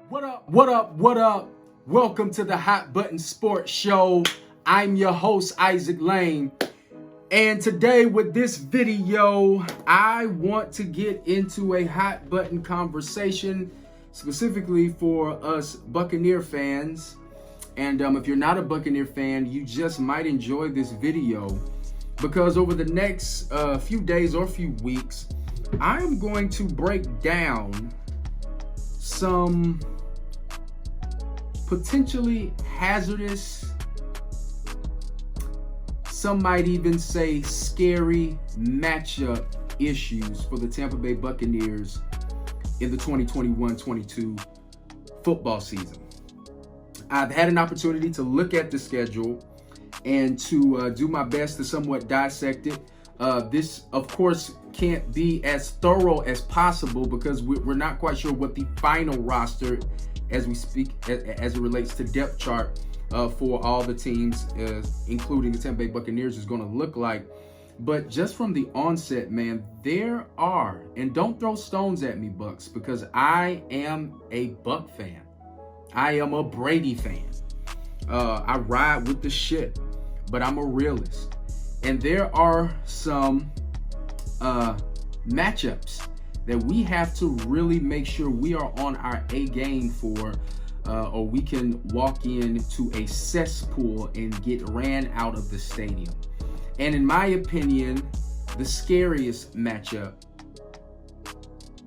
What up? What up? What up? Welcome to the Hot Button Sports Show. I'm your host, Isaac Lane. And today with this video, I want to get into a hot button conversation specifically for us Buccaneer fans. And if you're not a Buccaneer fan, you just might enjoy this video because over the next few days or few weeks, I am going to break down some potentially hazardous, some might even say scary matchup issues for the Tampa Bay Buccaneers in the 2021-22 football season. I've had an opportunity to look at the schedule and to do my best to somewhat dissect it. This, of course, can't be as thorough as possible because we're not quite sure what the final roster, as we speak, as it relates to depth chart for all the teams, including the Tampa Bay Buccaneers, is going to look like. But just from the onset, man, there are, and don't throw stones at me, Bucks, because I am a Buck fan. I am a Brady fan. I ride with the ship, but I'm a realist. And there are some matchups that we have to really make sure we are on our A game for, or we can walk into a cesspool and get ran out of the stadium. And in my opinion, the scariest matchup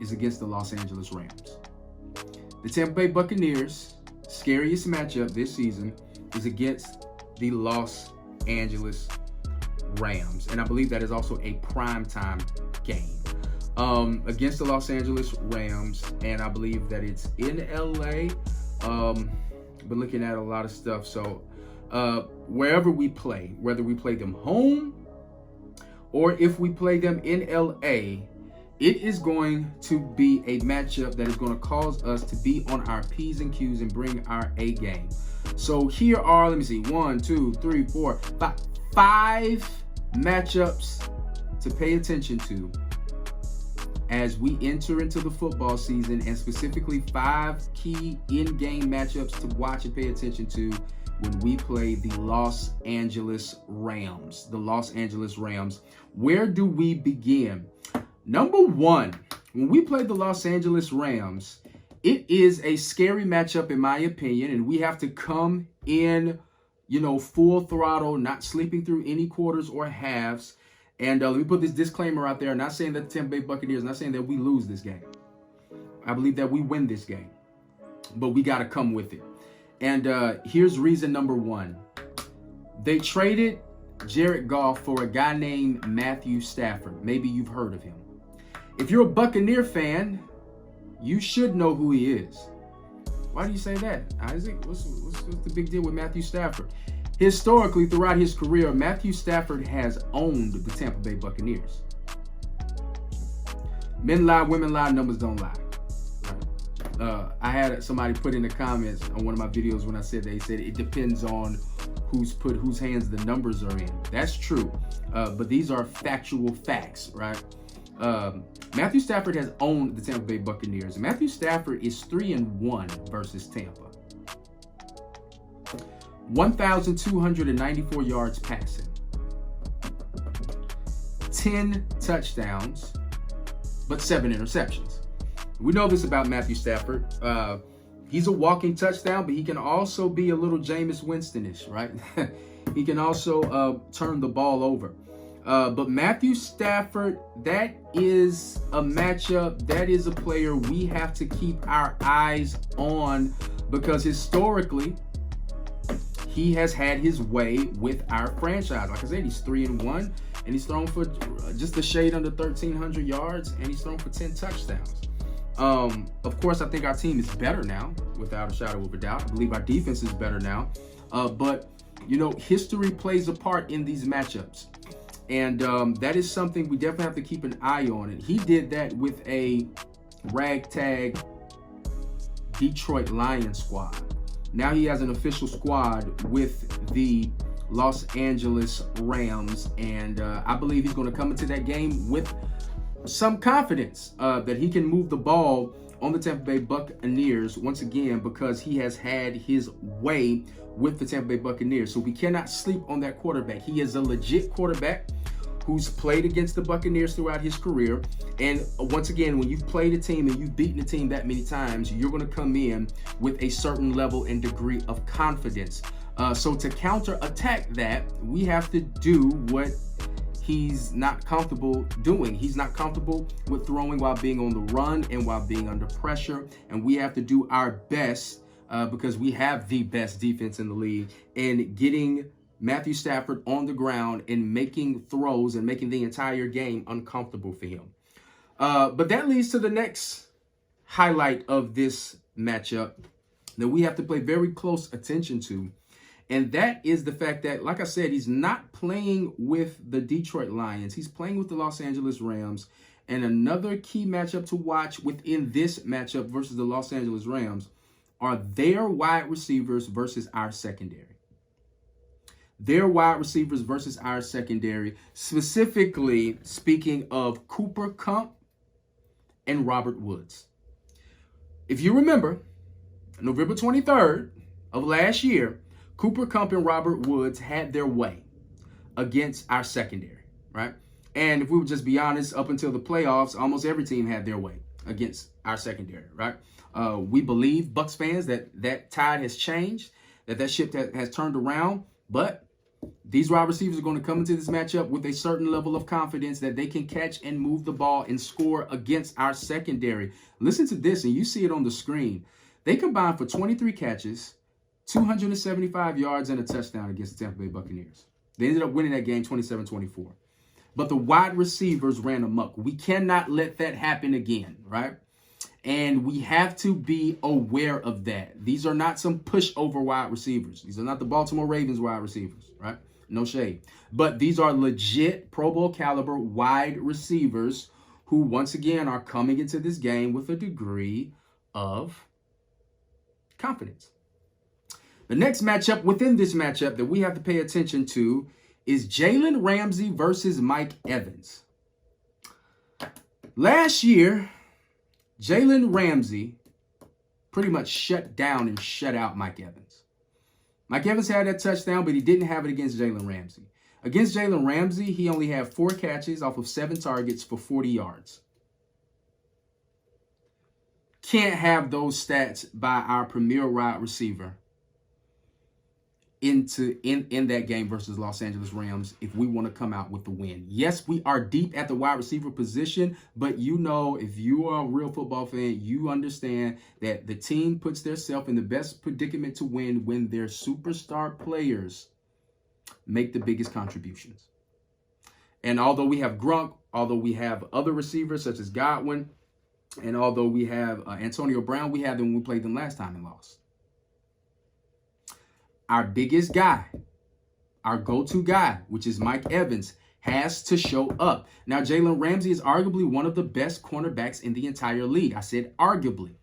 is against the Los Angeles Rams. The Tampa Bay Buccaneers' scariest matchup this season is against the Los Angeles Rams. And I believe that is also a primetime game against the Los Angeles Rams. And I believe that it's in LA. Been looking at a lot of stuff. So wherever we play, whether we play them home or if we play them in LA, it is going to be a matchup that is going to cause us to be on our P's and Q's and bring our A game. So here are, let me see, 1, 2, 3, 4, 5 matchups to pay attention to as we enter into the football season, and specifically 5 key in-game matchups to watch and pay attention to when we play the Los Angeles Rams. The Los Angeles Rams. Where do we begin? Number one, when we play the Los Angeles Rams, it is a scary matchup in my opinion, and we have to come in, full throttle, not sleeping through any quarters or halves. And let me put this disclaimer out there. I'm not saying that the Tampa Bay Buccaneers, not saying that we lose this game. I believe that we win this game, but we got to come with it. And here's reason number one. They traded Jared Goff for a guy named Matthew Stafford. Maybe you've heard of him. If you're a Buccaneer fan, you should know who he is. Why do you say that, Isaac? What's the big deal with Matthew Stafford? Historically, throughout his career, Matthew Stafford has owned the Tampa Bay Buccaneers. Men lie, women lie, numbers don't lie. I had somebody put in the comments on one of my videos when I said they said it depends on whose hands the numbers are in. That's true, but these are factual facts, right? Matthew Stafford has owned the Tampa Bay Buccaneers. Matthew Stafford is 3-1 versus Tampa. 1,294 yards passing, 10 touchdowns, but 7 interceptions. We know this about Matthew Stafford. He's a walking touchdown, but he can also be a little Jameis Winston-ish, right? He can also turn the ball over. But Matthew Stafford, that is a matchup, that is a player we have to keep our eyes on because historically, he has had his way with our franchise. Like I said, he's 3-1, and he's thrown for just a shade under 1,300 yards, and he's thrown for 10 touchdowns. Of course, I think our team is better now, without a shadow of a doubt. I believe our defense is better now. But, history plays a part in these matchups. And that is something we definitely have to keep an eye on. And he did that with a ragtag Detroit Lions squad. Now he has an official squad with the Los Angeles Rams, and I believe he's going to come into that game with some confidence that he can move the ball on the Tampa Bay Buccaneers once again because he has had his way with the Tampa Bay Buccaneers. So we cannot sleep on that quarterback. He is a legit quarterback who's played against the Buccaneers throughout his career. And once again, when you've played a team and you've beaten a team that many times, you're going to come in with a certain level and degree of confidence. So to counterattack that, we have to do what he's not comfortable doing. He's not comfortable with throwing while being on the run and while being under pressure. And we have to do our best because we have the best defense in the league in getting Matthew Stafford on the ground and making throws and making the entire game uncomfortable for him. But that leads to the next highlight of this matchup that we have to pay very close attention to. And that is the fact that, like I said, he's not playing with the Detroit Lions. He's playing with the Los Angeles Rams. And another key matchup to watch within this matchup versus the Los Angeles Rams are their wide receivers versus our secondary. Their wide receivers versus our secondary, specifically speaking of Cooper Kupp and Robert Woods. If you remember, November 23rd of last year, Cooper Kupp and Robert Woods had their way against our secondary, right? And if we would just be honest, up until the playoffs, almost every team had their way against our secondary, right? We believe, Bucs fans, that tide has changed, that ship has turned around, but these wide receivers are going to come into this matchup with a certain level of confidence that they can catch and move the ball and score against our secondary. Listen to this, and you see it on the screen. They combined for 23 catches, 275 yards, and a touchdown against the Tampa Bay Buccaneers. They ended up winning that game 27-24. But the wide receivers ran amok. We cannot let that happen again, right? And we have to be aware of that. These are not some pushover wide receivers. These are not the Baltimore Ravens wide receivers, right? No shade. But these are legit Pro Bowl caliber wide receivers who, once again, are coming into this game with a degree of confidence. The next matchup within this matchup that we have to pay attention to is Jalen Ramsey versus Mike Evans. Last year, Jalen Ramsey pretty much shut down and shut out Mike Evans. Mike Evans had that touchdown, but he didn't have it against Jalen Ramsey. Against Jalen Ramsey, he only had 4 catches off of 7 targets for 40 yards. Can't have those stats by our premier wide receiver in that game versus Los Angeles Rams if we want to come out with the win. Yes, we are deep at the wide receiver position, but you know, if you are a real football fan, you understand that the team puts themselves in the best predicament to win when their superstar players make the biggest contributions. And although we have Gronk, although we have other receivers such as Godwin, and although we have Antonio Brown, we had them when we played them last time and lost. Our biggest guy, our go-to guy, which is Mike Evans, has to show up. Now, Jalen Ramsey is arguably one of the best cornerbacks in the entire league. I said arguably.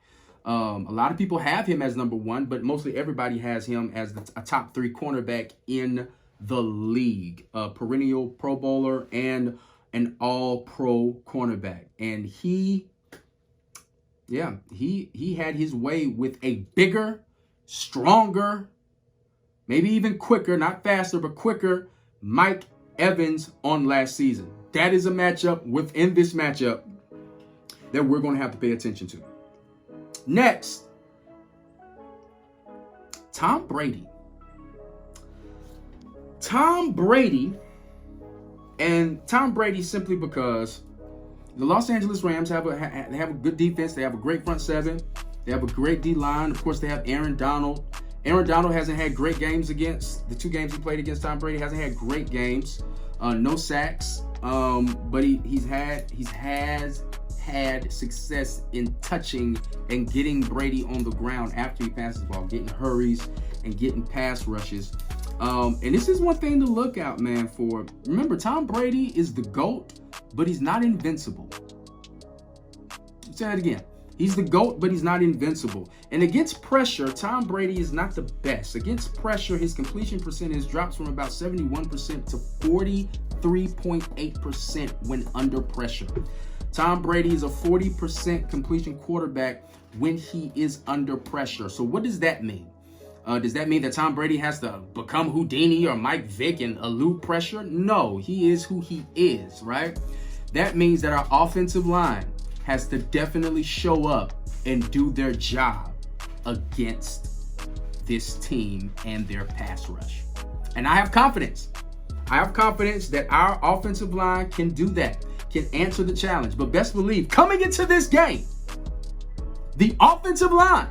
A lot of people have him as number 1, but mostly everybody has him as a top 3 cornerback in the league. A perennial Pro Bowler and an all-pro cornerback. And he had his way with a bigger, stronger, maybe even quicker, not faster, but quicker, Mike Evans on last season. That is a matchup within this matchup that we're going to have to pay attention to. Next, Tom Brady. Tom Brady simply because the Los Angeles Rams have a good defense. They have a great front seven. They have a great D-line. Of course, they have Aaron Donald. Aaron Donald hasn't had great games against the 2 games he played against Tom Brady. Hasn't had great games, no sacks, but he has had success in touching and getting Brady on the ground after he passes the ball, getting hurries and getting pass rushes. And this is one thing to look out, man, for. Remember, Tom Brady is the GOAT, but he's not invincible. Say that again. He's the GOAT, but he's not invincible. And against pressure, Tom Brady is not the best. Against pressure, his completion percentage drops from about 71% to 43.8% when under pressure. Tom Brady is a 40% completion quarterback when he is under pressure. So what does that mean? Does that mean that Tom Brady has to become Houdini or Mike Vick and elude pressure? No, he is who he is, right? That means that our offensive line has to definitely show up and do their job against this team and their pass rush. And I have confidence. I have confidence that our offensive line can do that, can answer the challenge. But best believe, coming into this game, the offensive line,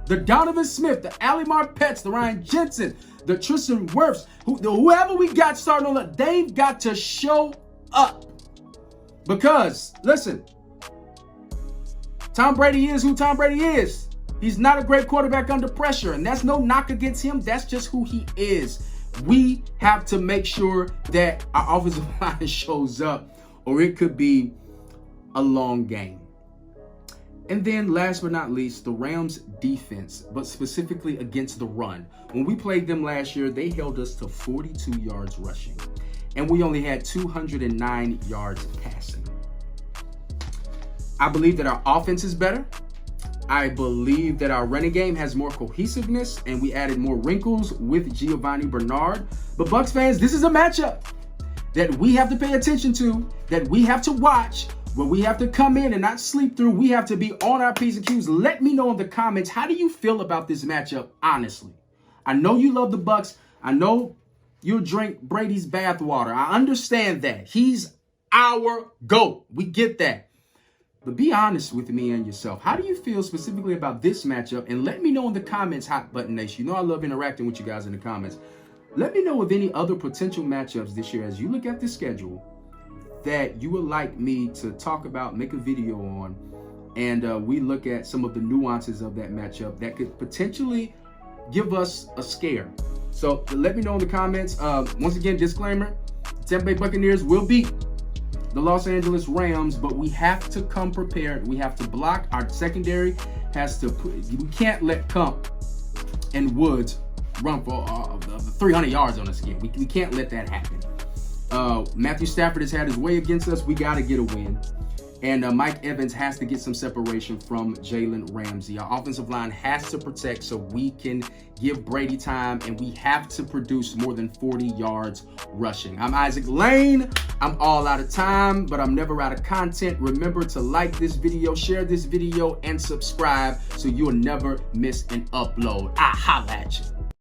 the Donovan Smith, the Ali Marpets, the Ryan Jensen, the Tristan Wirfs, whoever we got starting on that, they've got to show up. Because, listen, Tom Brady is who Tom Brady is. He's not a great quarterback under pressure, and that's no knock against him. That's just who he is. We have to make sure that our offensive line shows up, or it could be a long game. And then last but not least, the Rams defense, but specifically against the run. When we played them last year, they held us to 42 yards rushing, and we only had 209 yards passing. I believe that our offense is better. I believe that our running game has more cohesiveness, and we added more wrinkles with Giovanni Bernard. But Bucs fans, this is a matchup that we have to pay attention to, that we have to watch, where we have to come in and not sleep through. We have to be on our P's and Q's. Let me know in the comments, how do you feel about this matchup, honestly? I know you love the Bucs. I know you'll drink Brady's bathwater. I understand that. He's our GOAT. We get that. But be honest with me and yourself. How do you feel specifically about this matchup? And let me know in the comments, Hot Button Nation. You know I love interacting with you guys in the comments. Let me know of any other potential matchups this year as you look at the schedule that you would like me to talk about, make a video on, and we look at some of the nuances of that matchup that could potentially give us a scare. So let me know in the comments. Once again, disclaimer, Tampa Bay Buccaneers will beat the Los Angeles Rams, but we have to come prepared. We have to block. Our secondary has to we can't let Kump and Woods run for 300 yards on us again. We can't let that happen. Matthew Stafford has had his way against us. We got to get a win. And Mike Evans has to get some separation from Jalen Ramsey. Our offensive line has to protect so we can give Brady time, and we have to produce more than 40 yards rushing. I'm Isaac Lane. I'm all out of time, but I'm never out of content. Remember to like this video, share this video, and subscribe so you'll never miss an upload. I holla at you.